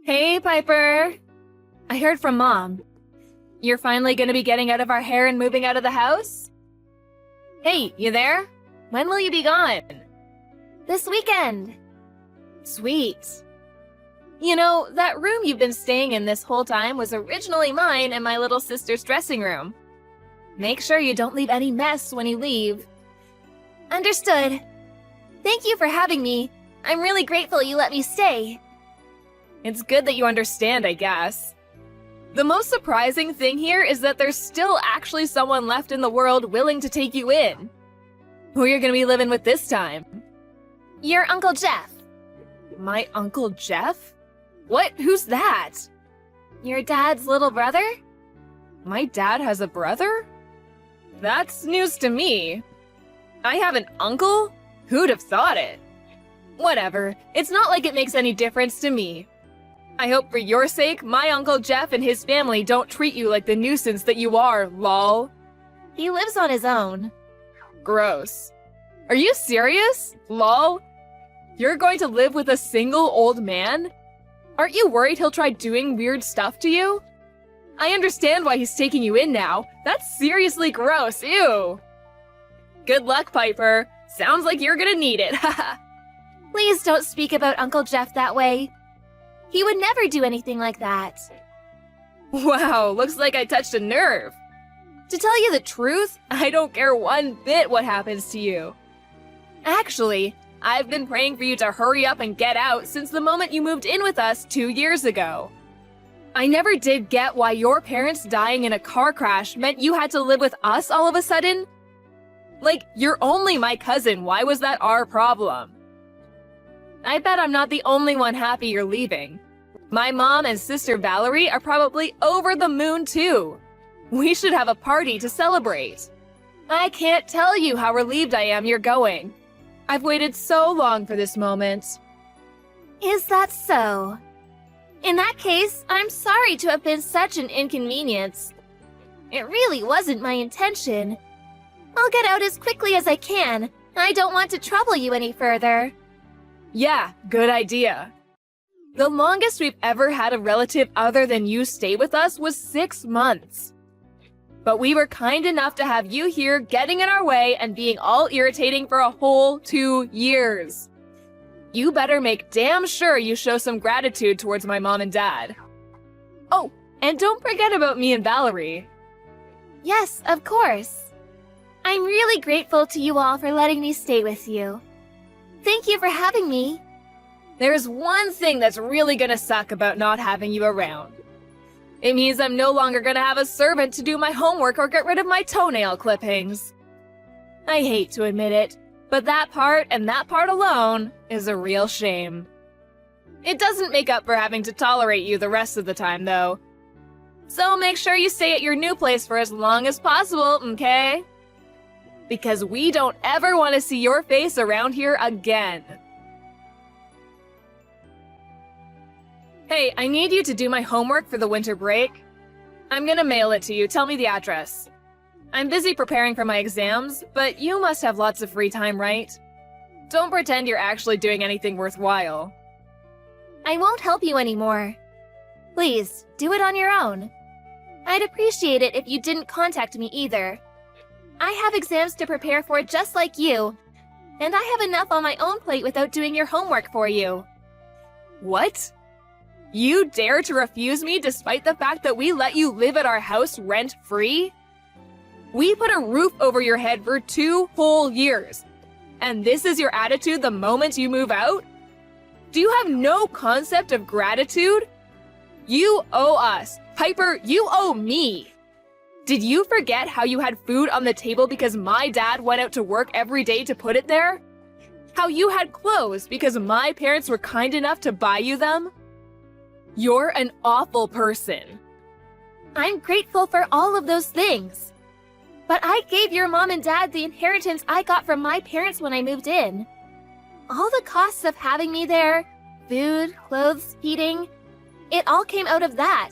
Hey, Piper. I heard from Mom. You're finally gonna be getting out of our hair and moving out of the house? Hey, you there? When will you be gone? This weekend. Sweet. You know, that room you've been staying in this whole time was originally mine and my little sister's dressing room. Make sure you don't leave any mess when you leave. Understood. Thank you for having me. I'm really grateful you let me stay. It's good that you understand, I guess. The most surprising thing here is that there's still actually someone left in the world willing to take you in. Who you're gonna be living with this time? Your Uncle Jeff. My Uncle Jeff? What? Who's that? Your dad's little brother? My dad has a brother? That's news to me. I have an uncle? Who'd have thought it? Whatever, it's not like it makes any difference to me. I hope for your sake, my Uncle Jeff and his family don't treat you like the nuisance that you are, lol. He lives on his own. Gross. Are you serious? Lol? You're going to live with a single old man? Aren't you worried he'll try doing weird stuff to you? I understand why he's taking you in now. That's seriously gross, ew. Good luck, Piper. Sounds like you're gonna need it, haha. Please don't speak about Uncle Jeff that way. He would never do anything like that. Wow, looks like I touched a nerve. To tell you the truth, I don't care one bit what happens to you. Actually, I've been praying for you to hurry up and get out since the moment you moved in with us 2 years ago. I never did get why your parents dying in a car crash meant you had to live with us all of a sudden. Like, you're only my cousin, why was that our problem? I bet I'm not the only one happy you're leaving. My mom and sister Valerie are probably over the moon too. We should have a party to celebrate. I can't tell you how relieved I am you're going. I've waited so long for this moment. Is that so? In that case, I'm sorry to have been such an inconvenience. It really wasn't my intention. I'll get out as quickly as I can. I don't want to trouble you any further. Yeah, good idea. The longest we've ever had a relative other than you stay with us was 6 months. But we were kind enough to have you here getting in our way and being all irritating for a whole 2 years. You better make damn sure you show some gratitude towards my mom and dad. Oh, and don't forget about me and Valerie. Yes, of course. I'm really grateful to you all for letting me stay with you. Thank you for having me. There's one thing that's really gonna suck about not having you around. It means I'm no longer gonna have a servant to do my homework or get rid of my toenail clippings. I hate to admit it, but that part and that part alone is a real shame. It doesn't make up for having to tolerate you the rest of the time, though. So make sure you stay at your new place for as long as possible, okay? Because we don't ever want to see your face around here again. Hey, I need you to do my homework for the winter break. I'm gonna mail it to you. Tell me the address. I'm busy preparing for my exams, but you must have lots of free time, right? Don't pretend you're actually doing anything worthwhile. I won't help you anymore. Please, do it on your own. I'd appreciate it if you didn't contact me either. I have exams to prepare for just like you, and I have enough on my own plate without doing your homework for you. What? You dare to refuse me despite the fact that we let you live at our house rent-free? We put a roof over your head for 2 whole years, and this is your attitude the moment you move out? Do you have no concept of gratitude? You owe us. Piper, you owe me. Did you forget how you had food on the table because my dad went out to work every day to put it there? How you had clothes because my parents were kind enough to buy you them? You're an awful person. I'm grateful for all of those things. But I gave your mom and dad the inheritance I got from my parents when I moved in. All the costs of having me there, food, clothes, heating, it all came out of that.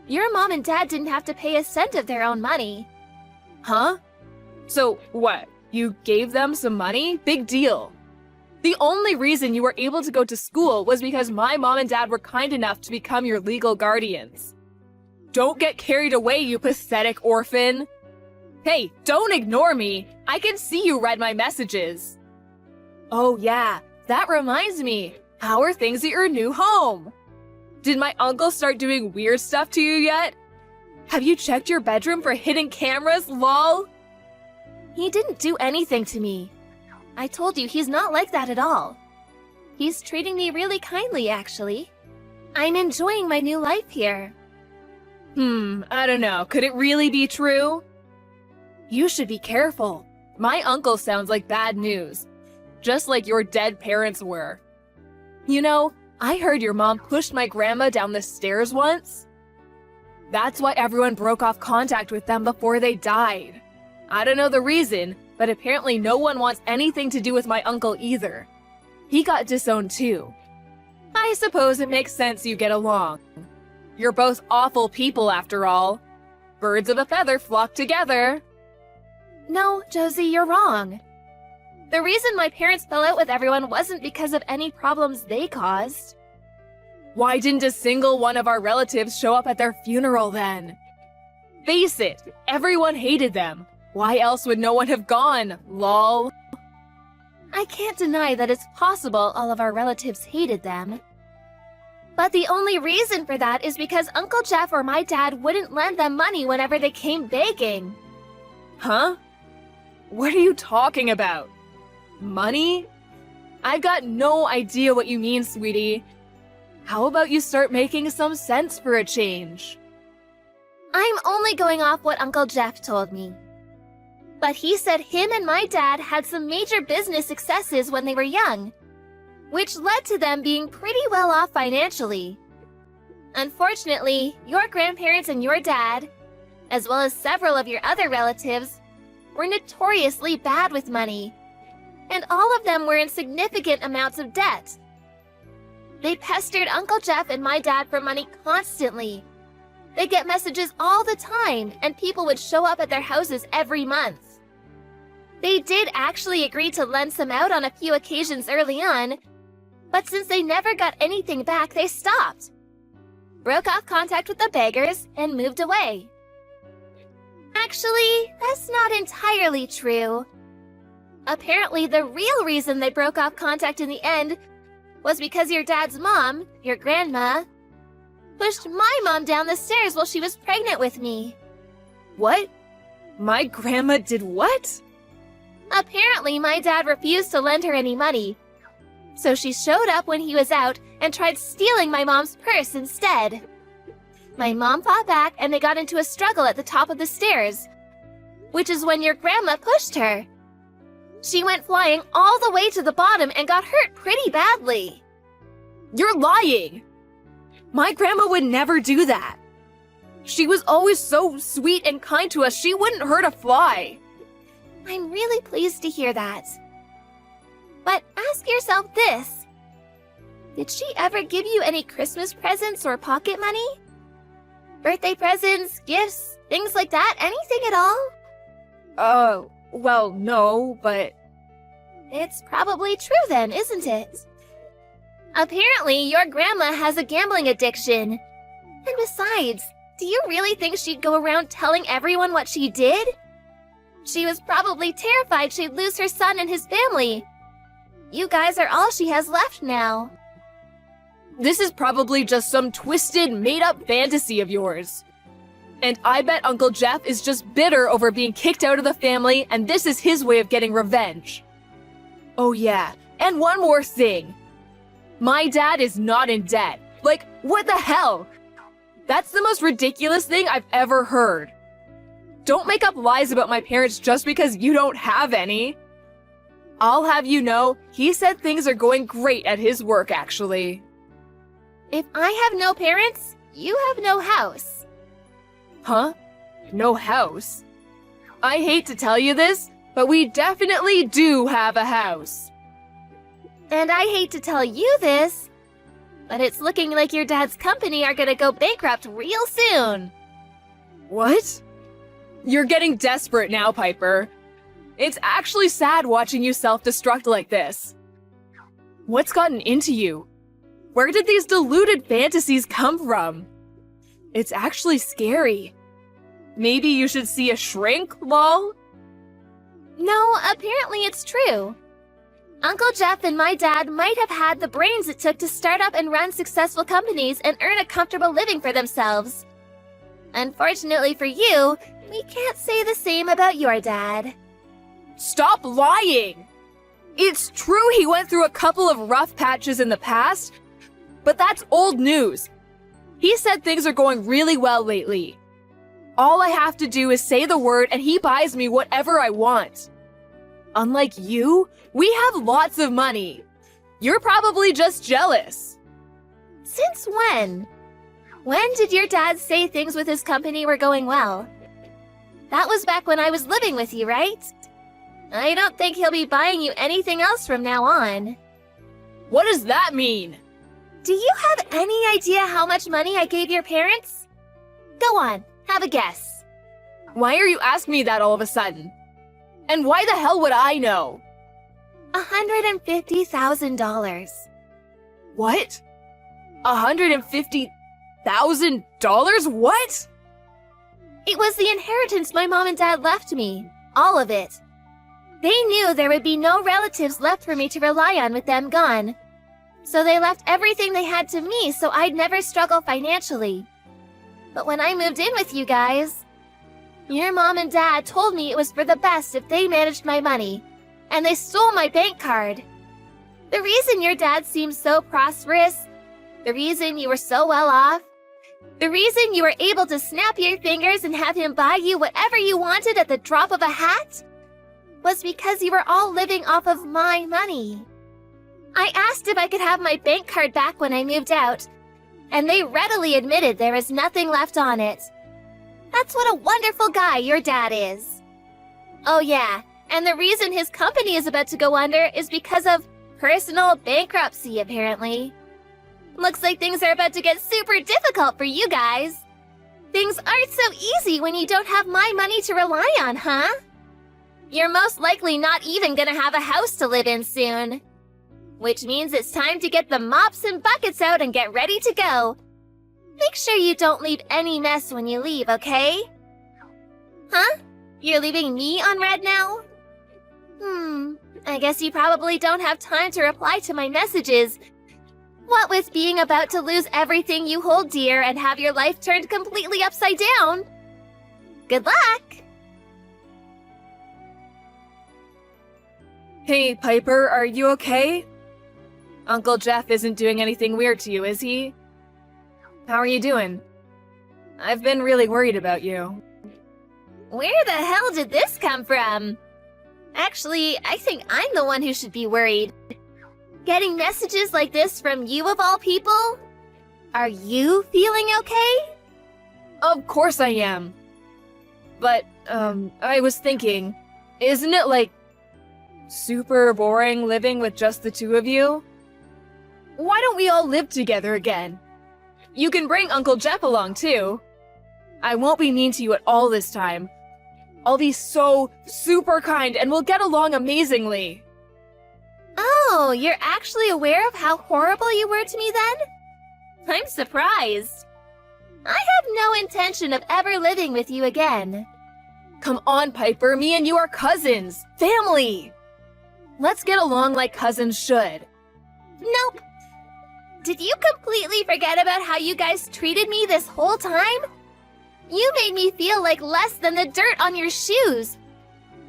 Your mom and dad didn't have to pay a cent of their own money. Huh? So what? You gave them some money? Big deal. The only reason you were able to go to school was because my mom and dad were kind enough to become your legal guardians. Don't get carried away, you pathetic orphan. Hey, don't ignore me. I can see you read my messages. Oh yeah, that reminds me. How are things at your new home? Did my uncle start doing weird stuff to you yet? Have you checked your bedroom for hidden cameras, lol? He didn't do anything to me. I told you he's not like that at all. He's treating me really kindly, actually. I'm enjoying my new life here. I don't know. Could it really be true? You should be careful. My uncle sounds like bad news, just like your dead parents were. You know, I heard your mom pushed my grandma down the stairs once. That's why everyone broke off contact with them before they died. I don't know the reason, but apparently no one wants anything to do with my uncle either. He got disowned too. I suppose it makes sense you get along. You're both awful people after all. Birds of a feather flock together. No, Josie, you're wrong. The reason my parents fell out with everyone wasn't because of any problems they caused. Why didn't a single one of our relatives show up at their funeral then? Face it, everyone hated them. Why else would no one have gone, lol? I can't deny that it's possible all of our relatives hated them. But the only reason for that is because Uncle Jeff or my dad wouldn't lend them money whenever they came begging. Huh? What are you talking about? Money? I've got no idea what you mean, sweetie. How about you start making some sense for a change? I'm only going off what Uncle Jeff told me. But he said him and my dad had some major business successes when they were young, which led to them being pretty well off financially. Unfortunately, your grandparents and your dad, as well as several of your other relatives, were notoriously bad with money, and all of them were in significant amounts of debt. They pestered Uncle Jeff and my dad for money constantly. They'd get messages all the time, and people would show up at their houses every month. They did actually agree to lend some out on a few occasions early on, but since they never got anything back, they stopped, broke off contact with the beggars, and moved away. Actually, that's not entirely true. Apparently, the real reason they broke off contact in the end was because your dad's mom, your grandma, pushed my mom down the stairs while she was pregnant with me. What? My grandma did what? Apparently, my dad refused to lend her any money, so she showed up when he was out and tried stealing my mom's purse instead. My mom fought back and they got into a struggle at the top of the stairs, which is when your grandma pushed her. She went flying all the way to the bottom and got hurt pretty badly. You're lying! My grandma would never do that. She was always so sweet and kind to us, she wouldn't hurt a fly. I'm really pleased to hear that. But ask yourself this. Did she ever give you any Christmas presents or pocket money? Birthday presents, gifts, things like that? Anything at all? Well, no, but... It's probably true then, isn't it? Apparently, your grandma has a gambling addiction. And besides, do you really think she'd go around telling everyone what she did? She was probably terrified she'd lose her son and his family. You guys are all she has left now. This is probably just some twisted, made-up fantasy of yours. And I bet Uncle Jeff is just bitter over being kicked out of the family, and this is his way of getting revenge. Oh yeah, and one more thing. My dad is not in debt. Like, what the hell? That's the most ridiculous thing I've ever heard. Don't make up lies about my parents just because you don't have any. I'll have you know, he said things are going great at his work, actually. If I have no parents, you have no house. Huh? No house? I hate to tell you this, but we definitely do have a house. And I hate to tell you this, but it's looking like your dad's company are gonna go bankrupt real soon. What? You're getting desperate now, Piper. It's actually sad watching you self-destruct like this. What's gotten into you? Where did these deluded fantasies come from? It's actually scary. Maybe you should see a shrink, lol? No, apparently it's true. Uncle Jeff and my dad might have had the brains it took to start up and run successful companies and earn a comfortable living for themselves. Unfortunately for you, we can't say the same about your dad. Stop lying! It's true he went through a couple of rough patches in the past, but that's old news. He said things are going really well lately. All I have to do is say the word and he buys me whatever I want. Unlike you, we have lots of money. You're probably just jealous. Since when? When did your dad say things with his company were going well? That was back when I was living with you, right? I don't think he'll be buying you anything else from now on. What does that mean? Do you have any idea how much money I gave your parents? Go on, have a guess. Why are you asking me that all of a sudden? And why the hell would I know? $150,000. What? $150,000? What? It was the inheritance my mom and dad left me. All of it. They knew there would be no relatives left for me to rely on with them gone. So they left everything they had to me so I'd never struggle financially. But when I moved in with you guys, your mom and dad told me it was for the best if they managed my money, and they stole my bank card. The reason your dad seemed so prosperous, the reason you were so well off, the reason you were able to snap your fingers and have him buy you whatever you wanted at the drop of a hat, was because you were all living off of my money. I asked if I could have my bank card back when I moved out, and they readily admitted there is nothing left on it. That's what a wonderful guy your dad is. Oh yeah, and the reason his company is about to go under is because of personal bankruptcy, apparently. Looks like things are about to get super difficult for you guys. Things aren't so easy when you don't have my money to rely on, huh? You're most likely not even gonna have a house to live in soon. Which means it's time to get the mops and buckets out and get ready to go. Make sure you don't leave any mess when you leave, okay? Huh? You're leaving me on red now? I guess you probably don't have time to reply to my messages. What with being about to lose everything you hold dear and have your life turned completely upside down. Good luck! Hey, Piper, are you okay? Uncle Jeff isn't doing anything weird to you, is he? How are you doing? I've been really worried about you. Where the hell did this come from? Actually, I think I'm the one who should be worried. Getting messages like this from you of all people? Are you feeling okay? Of course I am. But, I was thinking, isn't it like super boring living with just the two of you? Why don't we all live together again? You can bring Uncle Jeff along too. I won't be mean to you at all this time. I'll be so super kind and we'll get along amazingly. Oh, you're actually aware of how horrible you were to me then? I'm surprised. I have no intention of ever living with you again. Come on, Piper, me and you are cousins, family. Let's get along like cousins should. Nope. Did you completely forget about how you guys treated me this whole time? You made me feel like less than the dirt on your shoes.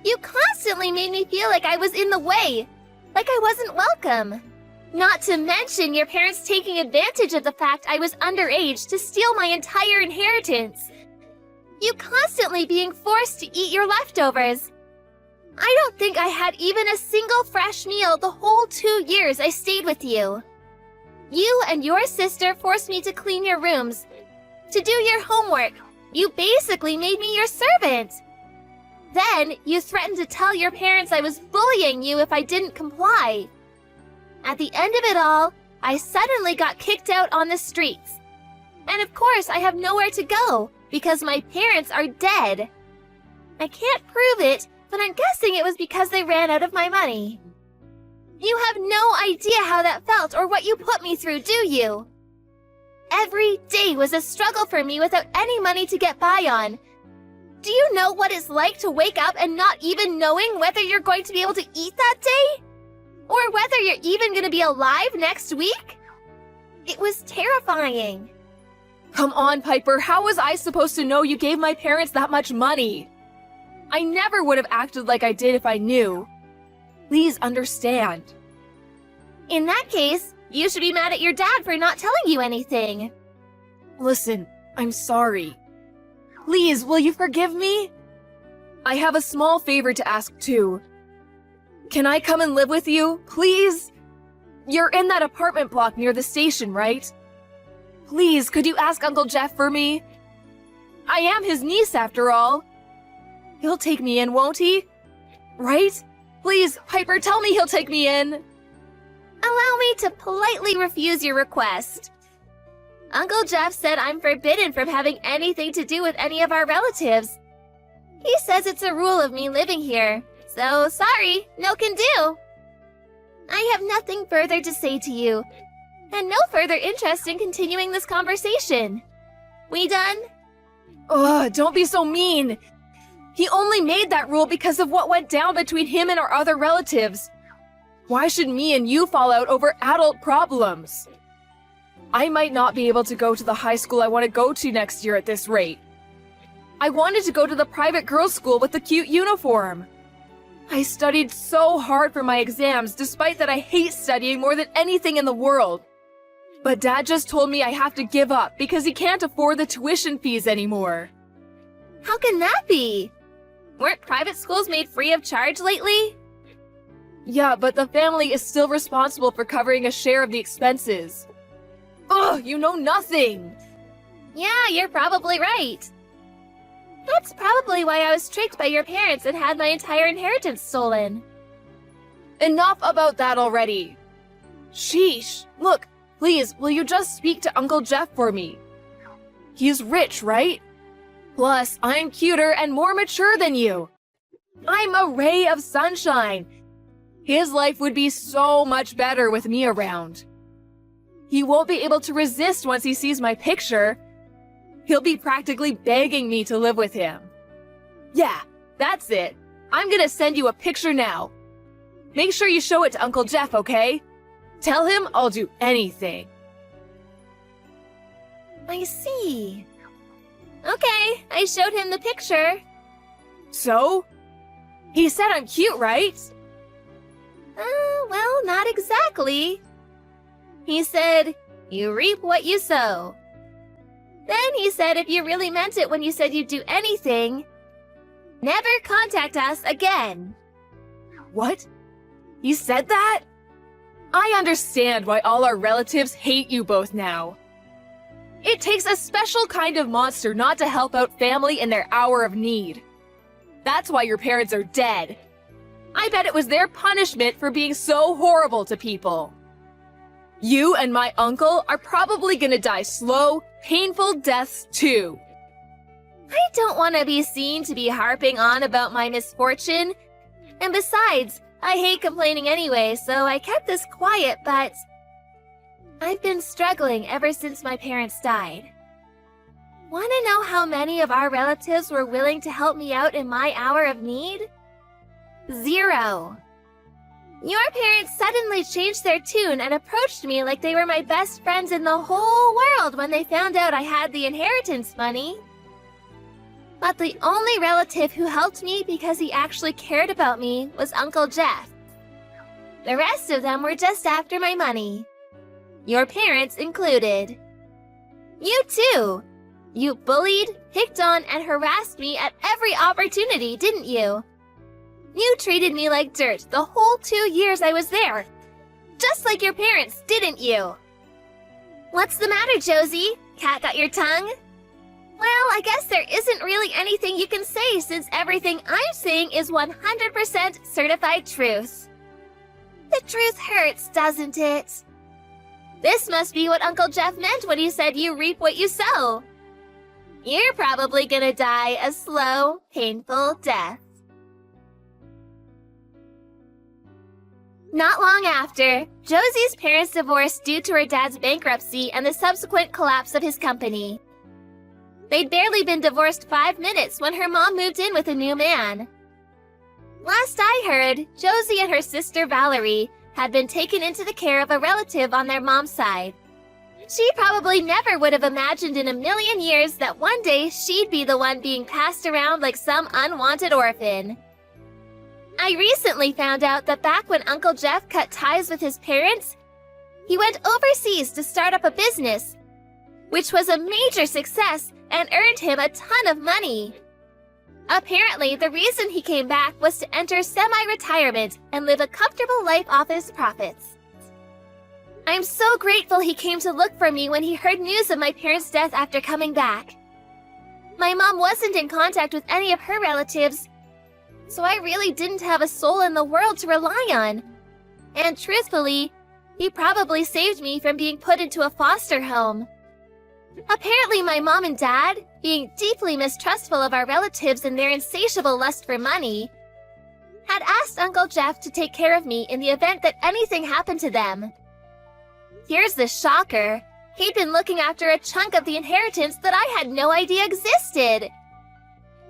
You constantly made me feel like I was in the way, like I wasn't welcome. Not to mention your parents taking advantage of the fact I was underage to steal my entire inheritance. You constantly being forced to eat your leftovers. I don't think I had even a single fresh meal the whole 2 years I stayed with you. You and your sister forced me to clean your rooms, to do your homework. You basically made me your servant. Then you threatened to tell your parents I was bullying you if I didn't comply. At the end of it all, I suddenly got kicked out on the streets. And of course, I have nowhere to go because my parents are dead. I can't prove it, but I'm guessing it was because they ran out of my money. You have no idea how that felt or what you put me through, do you? Every day was a struggle for me without any money to get by on. Do you know what it's like to wake up and not even knowing whether you're going to be able to eat that day? Or whether you're even going to be alive next week? It was terrifying. Come on, Piper, how was I supposed to know you gave my parents that much money? I never would have acted like I did if I knew. Please understand. In that case, you should be mad at your dad for not telling you anything. Listen, I'm sorry. Please, will you forgive me? I have a small favor to ask too. Can I come and live with you, please? You're in that apartment block near the station, right? Please, could you ask Uncle Jeff for me? I am his niece after all. He'll take me in, won't he? Right? Please, Piper, tell me he'll take me in. Allow me to politely refuse your request. Uncle Jeff said I'm forbidden from having anything to do with any of our relatives. He says it's a rule of me living here, so sorry, no can do. I have nothing further to say to you, and no further interest in continuing this conversation. We done? Ugh, don't be so mean. He only made that rule because of what went down between him and our other relatives. Why should me and you fall out over adult problems? I might not be able to go to the high school I want to go to next year at this rate. I wanted to go to the private girls' school with the cute uniform. I studied so hard for my exams despite that I hate studying more than anything in the world. But Dad just told me I have to give up because he can't afford the tuition fees anymore. How can that be? Weren't private schools made free of charge lately? Yeah, but the family is still responsible for covering a share of the expenses. Ugh, you know nothing! Yeah, you're probably right. That's probably why I was tricked by your parents and had my entire inheritance stolen. Enough about that already. Sheesh. Look, please, will you just speak to Uncle Jeff for me? He's rich, right? Plus, I'm cuter and more mature than you. I'm a ray of sunshine. His life would be so much better with me around. He won't be able to resist once he sees my picture. He'll be practically begging me to live with him. Yeah, that's it. I'm gonna send you a picture now. Make sure you show it to Uncle Jeff, okay? Tell him I'll do anything. I see. Okay, I showed him the picture. So? He said I'm cute, right? Well, not exactly. He said, you reap what you sow. Then he said if you really meant it when you said you'd do anything, never contact us again. What? He said that? I understand why all our relatives hate you both now. It takes a special kind of monster not to help out family in their hour of need. That's why your parents are dead. I bet it was their punishment for being so horrible to people. You and my uncle are probably gonna die slow, painful deaths too. I don't want to be seen to be harping on about my misfortune. And besides, I hate complaining anyway, so I kept this quiet, but I've been struggling ever since my parents died. Want to know how many of our relatives were willing to help me out in my hour of need? 0. Your parents suddenly changed their tune and approached me like they were my best friends in the whole world when they found out I had the inheritance money. But the only relative who helped me because he actually cared about me was Uncle Jeff. The rest of them were just after my money. Your parents included. You too. You bullied, picked on, and harassed me at every opportunity, didn't you? You treated me like dirt the whole 2 years I was there. Just like your parents, didn't you? What's the matter, Josie? Cat got your tongue? Well, I guess there isn't really anything you can say since everything I'm saying is 100% certified truth. The truth hurts, doesn't it? This must be what Uncle Jeff meant when he said you reap what you sow. You're probably gonna die a slow, painful death. Not long after, Josie's parents divorced due to her dad's bankruptcy and the subsequent collapse of his company. They'd barely been divorced 5 minutes when her mom moved in with a new man. Last I heard, Josie and her sister Valerie had been taken into the care of a relative on their mom's side. She probably never would have imagined in a million years that one day she'd be the one being passed around like some unwanted orphan. I recently found out that back when Uncle Jeff cut ties with his parents, he went overseas to start up a business, which was a major success and earned him a ton of money. Apparently, the reason he came back was to enter semi-retirement and live a comfortable life off his profits. I'm so grateful he came to look for me when he heard news of my parents' death after coming back. My mom wasn't in contact with any of her relatives, so I really didn't have a soul in the world to rely on. And truthfully, he probably saved me from being put into a foster home. Apparently, my mom and dad, being deeply mistrustful of our relatives and their insatiable lust for money, had asked Uncle Jeff to take care of me in the event that anything happened to them. Here's the shocker. He'd been looking after a chunk of the inheritance that I had no idea existed.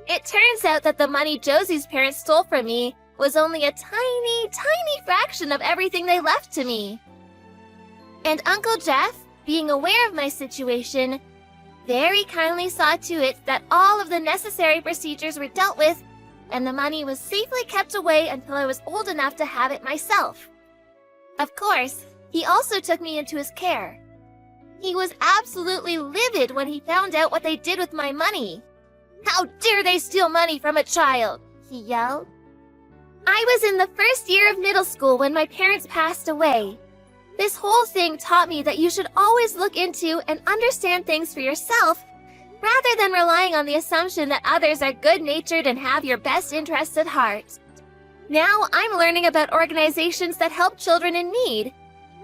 It turns out that the money Josie's parents stole from me was only a tiny, tiny fraction of everything they left to me. And Uncle Jeff, being aware of my situation, very kindly saw to it that all of the necessary procedures were dealt with and the money was safely kept away until I was old enough to have it myself. Of course, he also took me into his care. He was absolutely livid when he found out what they did with my money. "How dare they steal money from a child?" he yelled. I was in the first year of middle school when my parents passed away. This whole thing taught me that you should always look into and understand things for yourself, rather than relying on the assumption that others are good-natured and have your best interests at heart. Now I'm learning about organizations that help children in need,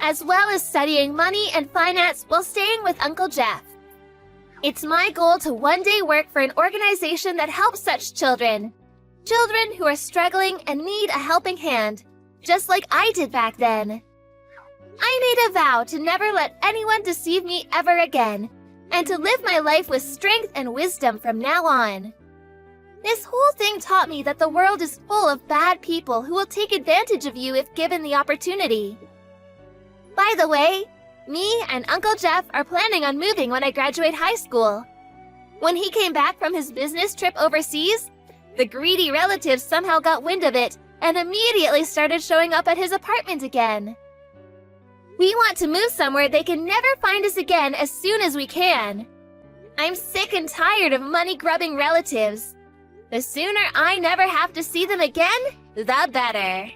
as well as studying money and finance while staying with Uncle Jeff. It's my goal to one day work for an organization that helps such children. Children who are struggling and need a helping hand, just like I did back then. I made a vow to never let anyone deceive me ever again, and to live my life with strength and wisdom from now on. This whole thing taught me that the world is full of bad people who will take advantage of you if given the opportunity. By the way, me and Uncle Jeff are planning on moving when I graduate high school. When he came back from his business trip overseas, the greedy relatives somehow got wind of it and immediately started showing up at his apartment again. We want to move somewhere they can never find us again as soon as we can. I'm sick and tired of money-grubbing relatives. The sooner I never have to see them again, the better.